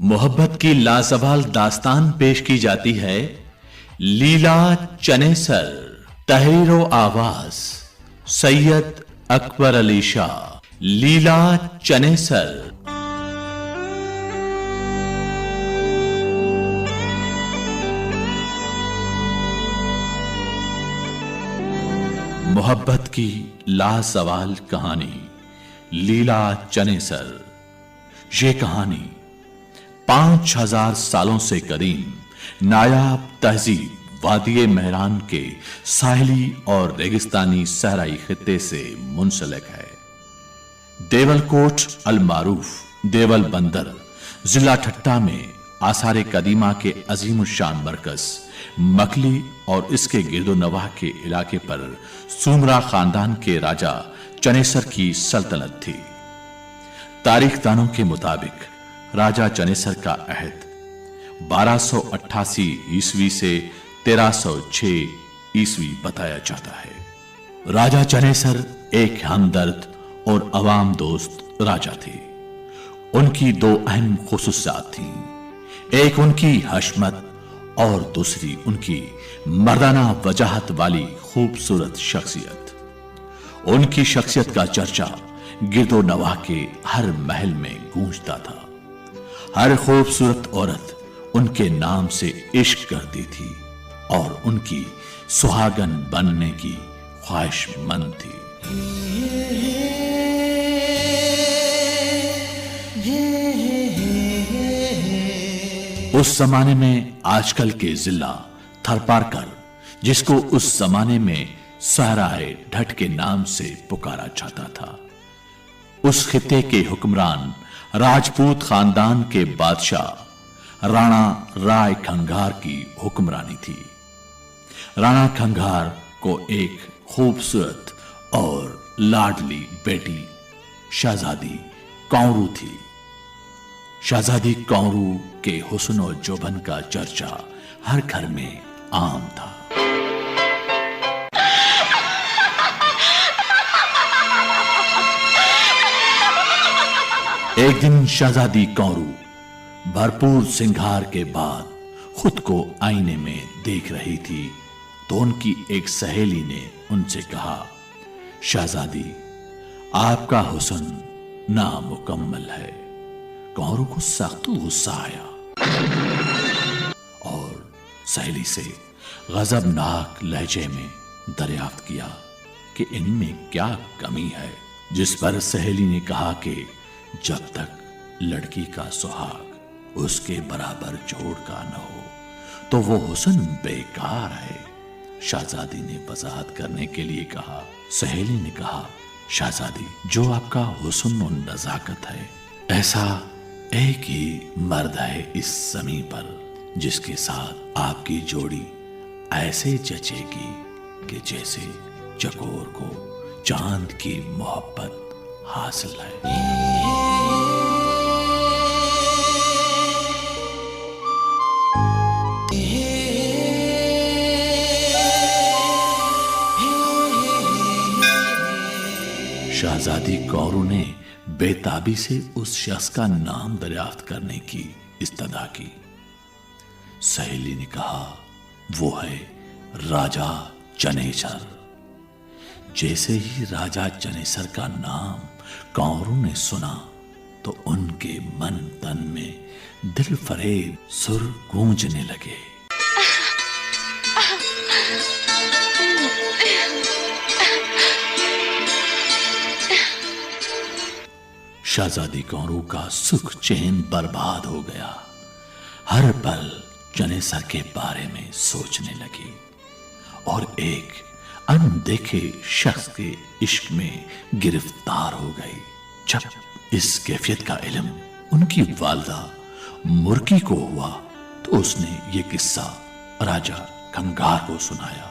मोहब्बत की लासवाल दास्तान पेश की जाती है। लीला चनेसर, तहरीर आवाज सैयद अकबर अली शाह। लीला चनेसर। मोहब्बत की लासवाल कहानी लीला चनेसर। ये कहानी 5000 सालों से कदीम नायाब तहजीब वादिये मेहरान के साहिली और रेगिस्तानी सहराई खित्ते से मुंसलिक है। देवलकोट अल मारूफ देवल बंदर जिला ठट्टा में आसारे कदीमा के अजीम शान मरकज मकली और इसके गिरदोनवाह के इलाके पर सुमरा खानदान के राजा चनेसर की सल्तनत थी। तारीखदानों के मुताबिक राजा चनेसर का अहद 1288 ईस्वी से 1306 ईस्वी बताया जाता है। राजा चनेसर एक हमदर्द और अवाम दोस्त राजा थे। उनकी दो अहम खुसूसियात थीं। एक उनकी हशमत और दूसरी उनकी मर्दाना वजाहत वाली खूबसूरत शख्सियत। उनकी शख्सियत का चर्चा गिरदो नवाह के हर महल में गूंजता था। हर खूबसूरत औरत उनके नाम से इश्क करती थी और उनकी सुहागन बनने की ख्वाहिशमंद थी। उस जमाने में आजकल के जिला थरपारकर, जिसको उस जमाने में सहराए ढट के नाम से पुकारा जाता था, उस खित्ते के हुक्मरान राजपूत खानदान के बादशाह राणा राय खंगार की हुक्मरानी थी। राणा खंगार को एक खूबसूरत और लाडली बेटी शहजादी कौरू थी। शहजादी कौरू के हुस्न और जोबन का चर्चा हर घर में आम था। एक दिन शहजादी कौरू भरपूर सिंगार के बाद खुद को आईने में देख रही थी तो उनकी एक सहेली ने उनसे कहा, शहजादी, आपका हुस्न नामुकम्मल है। कौरू को सख्त गुस्सा आया और सहेली से गजबनाक लहजे में दरियाफ्त किया कि इनमें क्या कमी है। जिस पर सहेली ने कहा कि जब तक लड़की का सुहाग उसके बराबर जोड़ का न हो तो वो हुस्न बेकार है। शहजादी ने वजाहत करने के लिए कहा। सहेली ने कहा, शहजादी, जो आपका हुस्न और नजाकत है, ऐसा एक ही मर्द है इस ज़मीन पर जिसके साथ आपकी जोड़ी ऐसे जचेगी कि जैसे चकोर को चांद की मोहब्बत हासिल है। शहजादी कौरू ने बेताबी से उस शख्स का नाम दरियाफ्त करने की इस्तदा की। सहेली ने कहा, वो है राजा चनेसर। जैसे ही राजा चनेसर का नाम कौरू ने सुना तो उनके मन तन में दिल फरेब सुर गूंजने लगे। शहजादी कौरू का सुख चैन बर्बाद हो गया। हर पल चनेसर के बारे में सोचने लगी और एक अनदेखे शख्स के इश्क में गिरफ्तार हो गई। जब इस कैफियत का इल्म उनकी वालिदा मुर्की को हुआ तो उसने ये किस्सा राजा खंगार को सुनाया।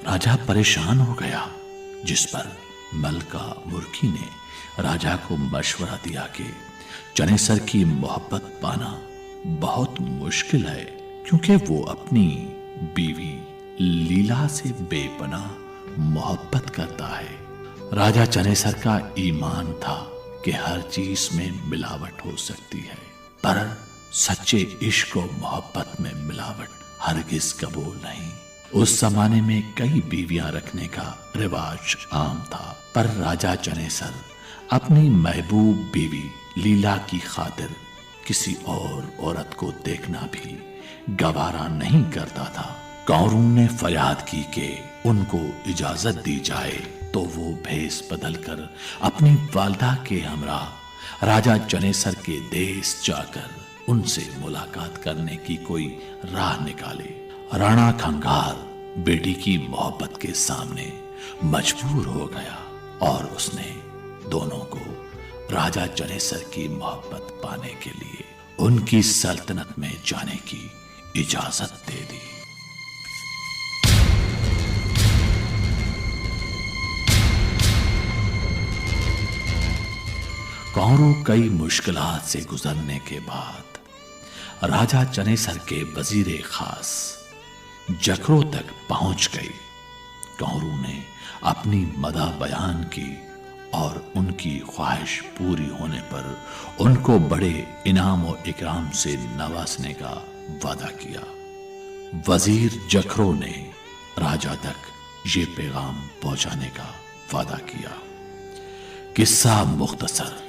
राजा परेशान हो गया, जिस पर मलका मुर्की ने राजा को मशवरा दिया कि चनेसर की मोहब्बत पाना बहुत मुश्किल है, क्योंकि वो अपनी बीवी लीला से बेपनाह मोहब्बत करता है। राजा चनेसर का ईमान था कि हर चीज में मिलावट हो सकती है, पर सच्चे इश्क और मोहब्बत में मिलावट हरगिज कबूल नहीं। उस जमाने में कई बीवियां रखने का रिवाज आम था, पर राजा चनेसर अपनी महबूब बीवी लीला की खातिर किसी और औरत को देखना भी गवारा नहीं करता था। कौरू ने फरियाद की कि उनको इजाजत दी जाए तो वो भेष बदलकर अपनी वालदा के हमरा राजा चनेसर के देश जाकर उनसे मुलाकात करने की कोई राह निकाले। राणा खंगार बेटी की मोहब्बत के सामने मजबूर हो गया और उसने दोनों को राजा चनेसर की मोहब्बत पाने के लिए उनकी सल्तनत में जाने की इजाजत दे दी। कौरू कई मुश्किलात से गुजरने के बाद राजा चनेसर के वजीर खास जखरो तक पहुंच गई। कौरू ने अपनी मदा बयान की और उनकी ख्वाहिश पूरी होने पर उनको बड़े इनाम और इकराम से नवाजने का वादा किया। वजीर जखरो ने राजा तक ये पैगाम पहुंचाने का वादा किया। किस्सा मुख्तसर।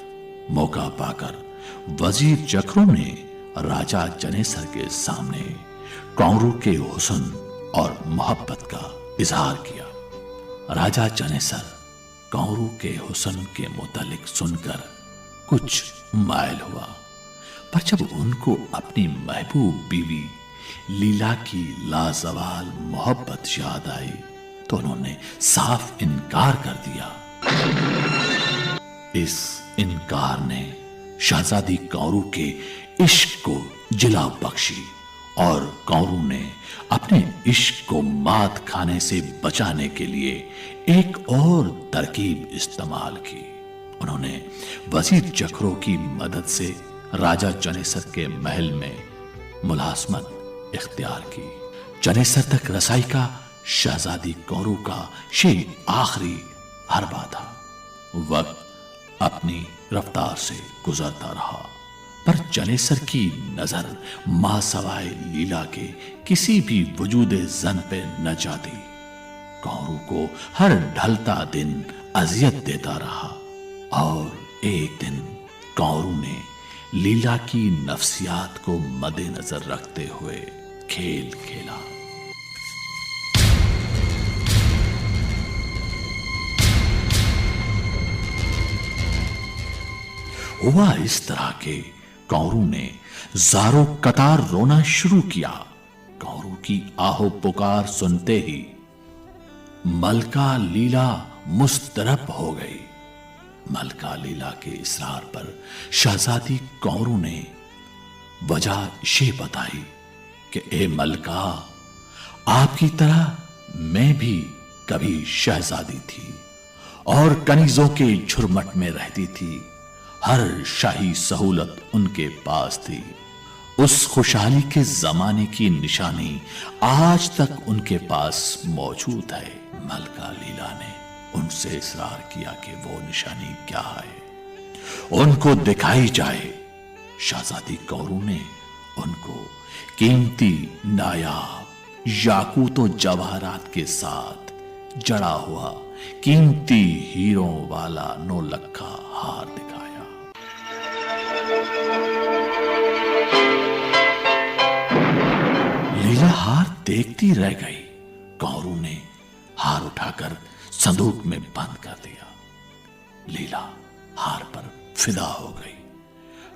मौका पाकर वजीर जखरो ने राजा चनेसर के सामने कौरू के हुस्न और मोहब्बत का इजहार किया। राजा चनेसर कौरू के हुस्न के मुतालिक सुनकर कुछ मायल हुआ, पर जब उनको अपनी महबूब बीवी लीला की लाजवाल मोहब्बत याद आई तो उन्होंने साफ इनकार कर दिया। इस इनकार ने शहजादी कौरू के इश्क को जिला बख्शी और कौरू ने अपने इश्क को मात खाने से बचाने के लिए एक और तरकीब इस्तेमाल की। उन्होंने वजीर जखरो की मदद से राजा चनेसर के महल में मुलाजमत इख्तियार की। चनेसर तक रसाई का शहजादी कौरू का ये आखिरी हरबा था। वक्त अपनी रफ्तार से गुजरता रहा, पर चनेसर की नजर मां सवाए लीला के किसी भी वजूदे जन पे न जाती। कौरू को हर ढलता दिन अजियत देता रहा और एक दिन कौरू ने लीला की नफ्सियात को मद्देनजर रखते हुए खेल खेला। हुआ इस तरह के कौरू ने जारो कतार रोना शुरू किया। कौरू की आहो पुकार सुनते ही मलका लीला मुस्तरब हो गई। मलका लीला के इसरार पर शहजादी कौरू ने वजह ये बताई कि ए मलका, आपकी तरह मैं भी कभी शहजादी थी और कनीजों के झुरमट में रहती थी। हर शाही सहूलत उनके पास थी। उस खुशहाली के जमाने की निशानी आज तक उनके पास मौजूद है। मलका लीला ने उनसे इसरार किया कि वो निशानी क्या है, उनको दिखाई जाए। शहजादी कौरू ने उनको कीमती नायाब याकूत और जवाहरात के साथ जड़ा हुआ कीमती हीरों वाला नौलखा हार दिखाया। लीला हार देखती रह गई। कौरू ने हार उठाकर संदूक में बंद कर दिया। लीला हार पर फिदा हो गई।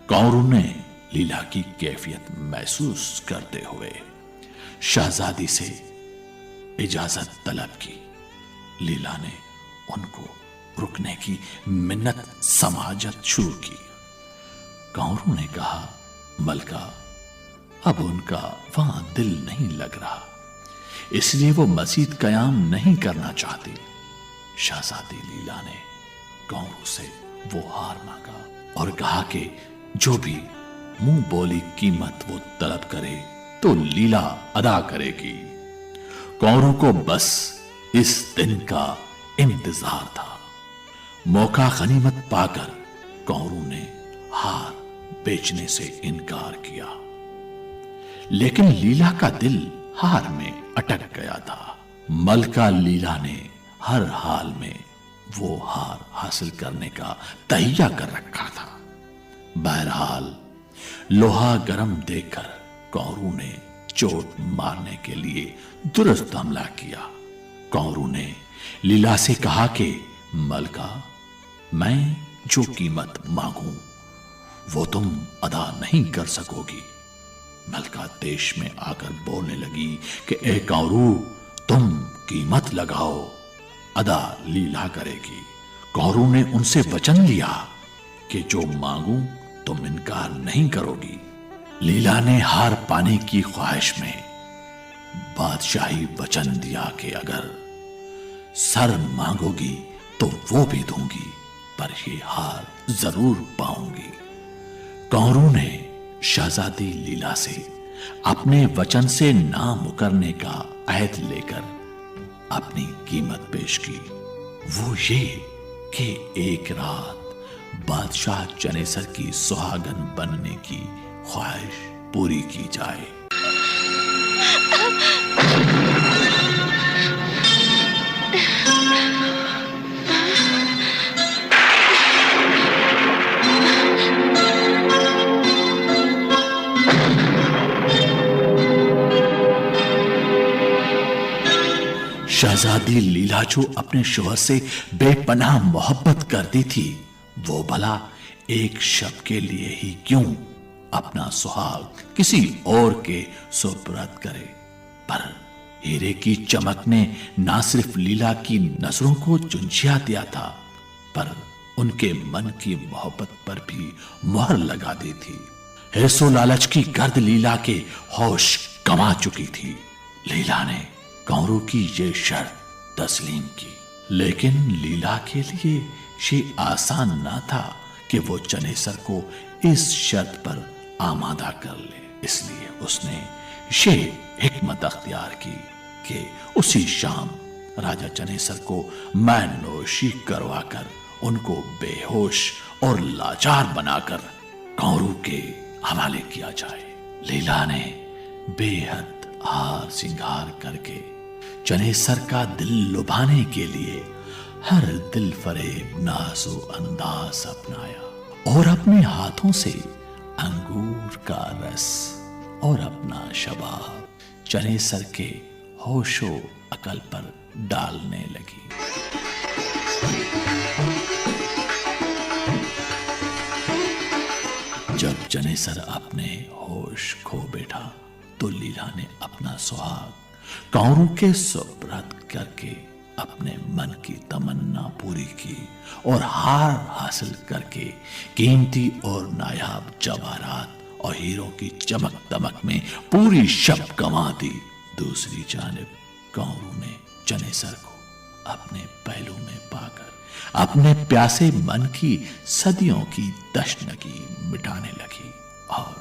कौरू ने लीला की कैफियत महसूस करते हुए शहजादी से इजाजत तलब की। लीला ने उनको रुकने की मिन्नत समाजत शुरू की। कौरू ने कहा, मलका, अब उनका वहां दिल नहीं लग रहा, इसलिए वो मजीद कयाम नहीं करना चाहती। शहजादी लीला ने कौरू से वो हार मांगा और कहा कि जो भी मुंह बोली कीमत वो तलब करे तो लीला अदा करेगी। कौरू को बस इस दिन का इंतजार था। मौका गनीमत पाकर कौरू ने हार बेचने से इनकार किया। लेकिन लीला का दिल हार में अटक गया था। मलका लीला ने हर हाल में वो हार हासिल करने का तैयार कर रखा था। बहरहाल लोहा गरम देखकर कौरू ने चोट मारने के लिए दुरुस्त हमला किया। कौरू ने लीला से कहा कि मलका, मैं जो कीमत मांगू वो तुम अदा नहीं कर सकोगी। मलका देश में आकर बोलने लगी कि ए कौरू, तुम कीमत लगाओ, अदा लीला करेगी। कौरू ने उनसे वचन लिया कि जो मांगू तुम इनकार नहीं करोगी। लीला ने हार पाने की ख्वाहिश में बादशाही वचन दिया कि अगर सर मांगोगी तो वो भी दूंगी, पर ये हार जरूर पाऊंगी। कौरू ने शहजादी लीला से अपने वचन से ना मुकरने का अहद लेकर अपनी कीमत पेश की। वो ये कि एक रात बादशाह चनेसर की सुहागन बनने की ख्वाहिश पूरी की जाए। शहजादी लीला जो अपने शोहर से बेपनाह मोहब्बत करती थी, वो भला एक शब के लिए ही क्यों अपना सुहाग किसी और के सुपुर्द करे। पर हीरे की चमक ने ना सिर्फ लीला की नजरों को झुंझिया दिया था, पर उनके मन की मोहब्बत पर भी मुहर लगा दी थी। हिर्सो लालच की गर्द लीला के होश गंवा चुकी थी। लीला ने कौरू की ये शर्त तस्लीम की, लेकिन लीला के लिए ये आसान ना था कि वो चनेसर को इस शर्त पर आमादा कर ले। इसलिए उसने ये हिकमत अख्तियार की कि उसी शाम राजा चनेसर को मैनोशी करवाकर उनको बेहोश और लाचार बनाकर कौरू के हवाले किया जाए। लीला ने बेहद हार सिंगार करके चनेसर का दिल लुभाने के लिए हर दिल फरेब नाज़ो अंदाज अपनाया और अपने हाथों से अंगूर का रस और अपना शबाब चनेसर के होशो अकल पर डालने लगी। जब चनेसर अपने होश खो बैठा तो लीला ने अपना सुहाग कौरू के सुपुर्द करके अपने मन की तमन्ना पूरी की और हार हासिल करके कीमती और नायाब जवाहरात और हीरों की चमक दमक में पूरी शब गंवा दी। दूसरी जानिब कौरू ने चनेसर को अपने पहलू में पाकर अपने प्यासे मन की सदियों की तशनगी मिटाने लगी और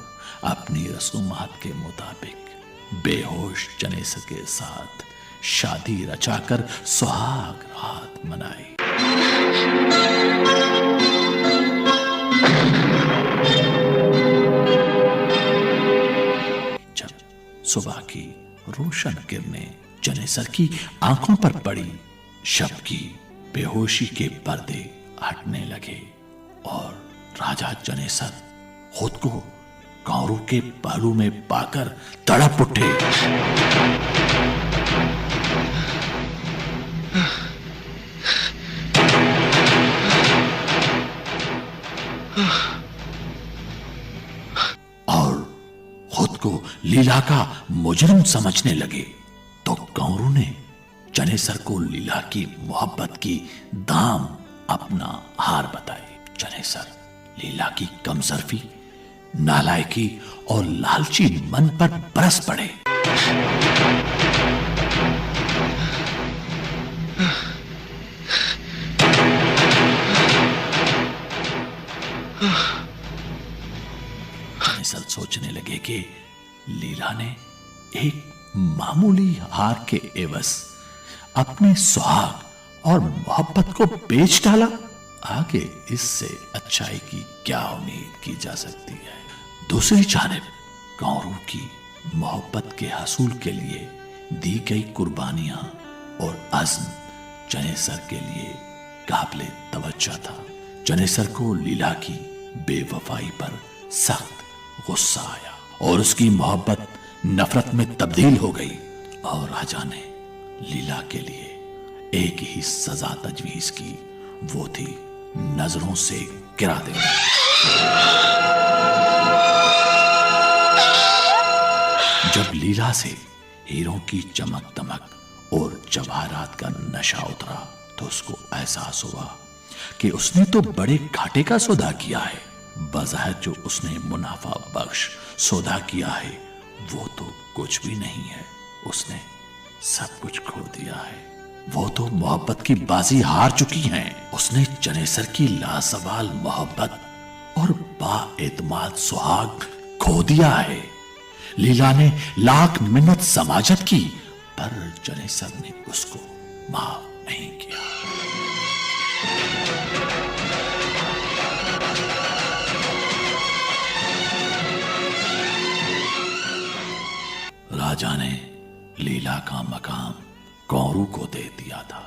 अपनी रसूमात के मुताबिक बेहोश चनेसर के साथ शादी रचाकर सुहाग रात मनाई। जब सुबह की रोशन किरणें चनेसर की आंखों पर पड़ी, शब की बेहोशी के पर्दे हटने लगे और राजा चनेसर खुद को कौरू के पहलू में पाकर तड़प उठे। और खुद को लीला का मुजरिम समझने लगे तो कौरू ने चनेसर को लीला की मोहब्बत की दाम अपना हार बताई। चनेसर लीला की कमजोरी, नालायकी और लालची मन पर बरस पड़े। चनेसर सोचने लगे कि लीला ने एक मामूली हार के एवज अपने सुहाग और मोहब्बत को बेच डाला। आगे इससे अच्छाई की क्या उम्मीद की जा सकती है। दूसरी जानिब कौरू की मोहब्बत के हसूल के लिए दी गई कुर्बानियां और अज़्म जनेसर के लिए काबिले तवज्जो था। जनेसर को लीला की बेवफाई पर सख्त गुस्सा आया और उसकी मोहब्बत नफरत में तब्दील हो गई और राजा ने लीला के लिए एक ही सजा तजवीज की, वो थी नजरों से गिरा देना। जब लीला से हीरों की चमक दमक और जवाहरात का नशा उतरा तो उसको एहसास हुआ कि उसने तो बड़े घाटे का सौदा किया है। बज़ाहिर जो उसने मुनाफा बख्श सौदा किया है वो तो कुछ भी नहीं है, उसने सब कुछ खो दिया है। वो तो मोहब्बत की बाजी हार चुकी हैं। उसने जनेसर की लासवाल मोहब्बत और बाएतमाद सुहाग खो दिया है। लीला ने लाख मिन्नत समाजत की पर जनेसर ने उसको माफ नहीं किया। राजा ने लीला का मकाम कौरू को दे दिया था।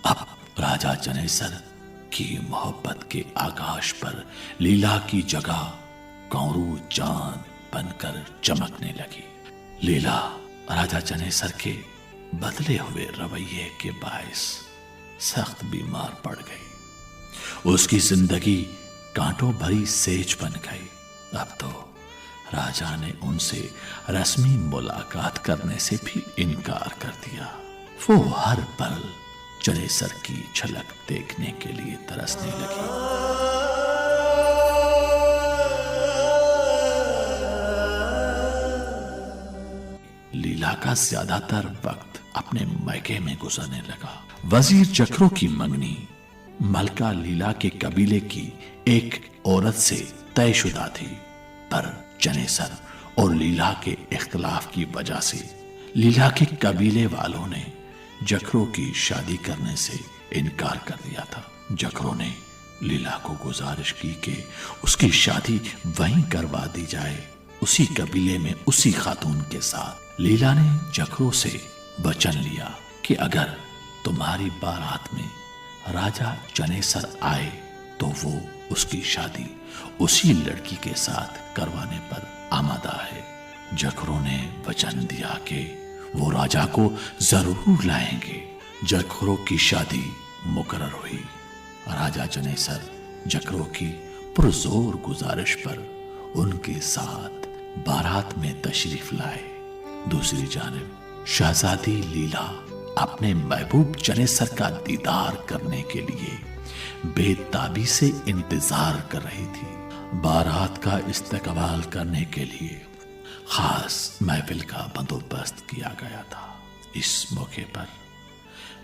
अब राजा जनेसर की मोहब्बत के आकाश पर लीला की जगह कौरू चांद बनकर चमकने लगी। लीला राजा जनेसर के बदले हुए रवैये के बायस सख्त बीमार पड़ गई। उसकी जिंदगी कांटों भरी सेज बन गई। अब तो राजा ने उनसे रस्मी मुलाकात करने से भी इनकार कर दिया। वो हर पल जनेसर की झलक देखने के लिए तरसने लगी। लीला का ज्यादातर वक्त अपने मैके में गुजरने लगा। वजीर जखरो की मंगनी मलका लीला के कबीले की एक औरत से तयशुदा थी, पर जनेसर और लीला के इख्तिलाफ की वजह से लीला के कबीले वालों ने जखरो की शादी करने से इनकार कर दिया था। जखरो ने लीला को गुजारिश की कि उसकी शादी वहीं करवा दी जाए, उसी कबीले में उसी खातून के साथ। लीला ने जखरो से वचन लिया कि अगर तुम्हारी बारात में राजा जनेसर आए तो वो उसकी शादी उसी लड़की के साथ करवाने पर आमादा है। जखरो ने वचन दिया कि वो राजा को जरूर लाएंगे। जखरो की शादी मुकर्रर हुई। राजा जनेसर जखरो की पुरजोर गुजारिश पर उनके साथ बारात में तशरीफ लाए। दूसरी जानिब शहजादी लीला अपने महबूब जनेसर का दीदार करने के लिए बेताबी से इंतजार कर रही थी। बारात का इस्तकबाल करने के लिए खास महफिल का बंदोबस्त किया गया था। इस मौके पर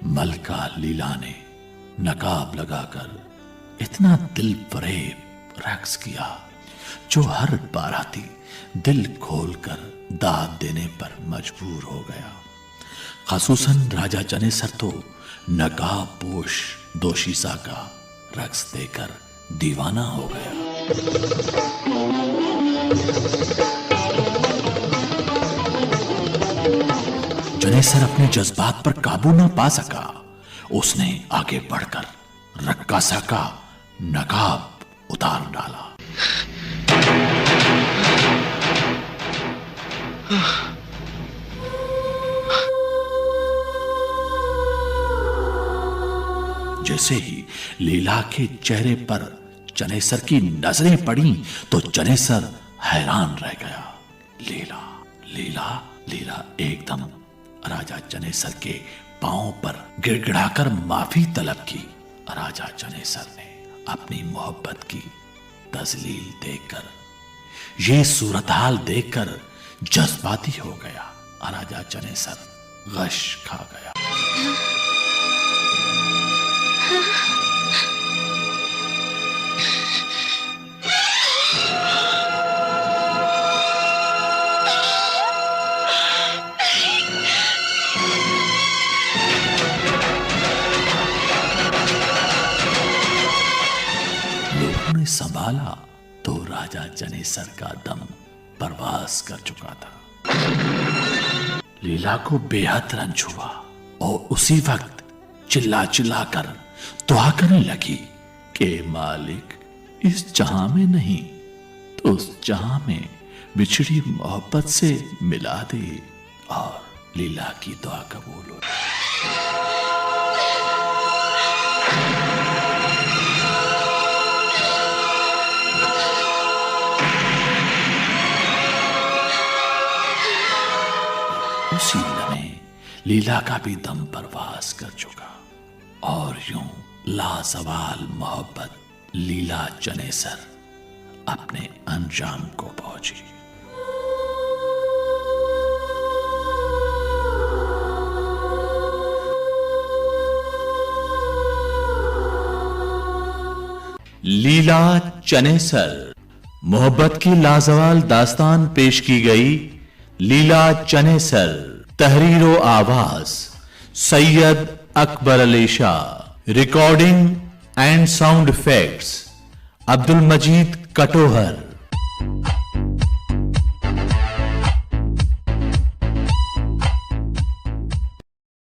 मलका लीला ने नकाब लगाकर इतना दिल फरेब रक्स किया जो हर बाराती दिल खोलकर दाद देने पर मजबूर हो गया। खासूसन राजा जनेसर तो नकाब पोश दोशीजा का रक्स देकर दीवाना हो गया। जनेसर अपने जज्बात पर काबू न पा सका। उसने आगे बढ़कर रक्कासा का नकाब उतार डाला। जैसे ही लीला के चेहरे पर जनेसर की नजरें पड़ी तो जनेसर हैरान रह गया। लीला लीला लीला एकदम राजा जनेसर के पांव पर गिड़गिड़ाकर माफी तलब की। राजा जनेसर ने अपनी मोहब्बत की तजलील देखकर, ये सूरतहाल देखकर जज्बाती हो गया। राजा जनेसर गश खा गया। लोगों ने संभाला तो राजा जनेसर का दम परवास कर चुका था। लीला को बेहद रंज हुआ और उसी वक्त चिल्ला चिल्ला कर दुआ करने लगी कि मालिक, इस जहां में नहीं तो उस जहां में बिछड़ी मोहब्बत से मिला दे और लीला की दुआ कबूल हो। उसी लम्हे लीला का भी दम परवास कर चुका और यूं लासवाल मोहब्बत लीला चनेसर अपने अंजाम को पहुंची। लीला चनेसर मोहब्बत की लाजवाल दास्तान पेश की गई। लीला चनेसर, तहरीर व आवाज Syed Akbar Ali Shah, recording and sound effects Abdul Majeed कटोहर।